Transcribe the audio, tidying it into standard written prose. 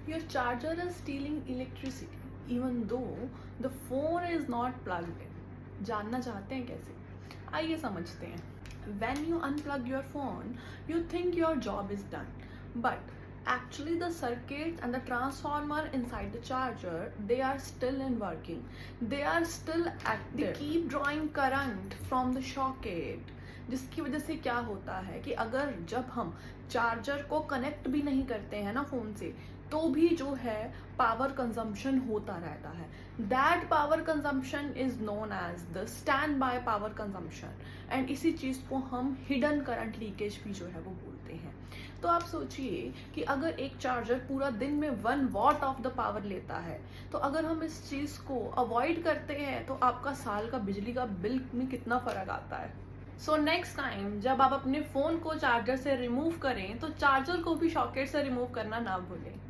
Your charger is stealing electricity even though the phone is not plugged in. जानना चाहते हैं कैसे? आइए समझते हैं. When you unplug your phone, you think your job is done, but actually the circuits and the transformer inside the charger, they are still in working. They are still active. They keep drawing current from the socket. जिसकी वजह से क्या होता है कि अगर जब हम चार्जर को कनेक्ट भी नहीं करते हैं ना फोन से, तो भी जो है पावर कंजम्पशन होता रहता है. That power consumption is known as the standby power consumption, and इसी चीज को हम हिडन करंट लीकेज भी जो है वो बोलते हैं. तो आप सोचिए कि अगर एक चार्जर पूरा दिन में 1 वॉट ऑफ द पावर लेता है, तो अगर हम इस चीज को अवॉइड करते हैं तो आपका साल का बिजली का बिल में कितना फर्क आता है. सो नेक्स्ट टाइम जब आप अपने फोन को चार्जर से रिमूव करें तो चार्जर को भी सॉकेट से रिमूव करना ना भूलें.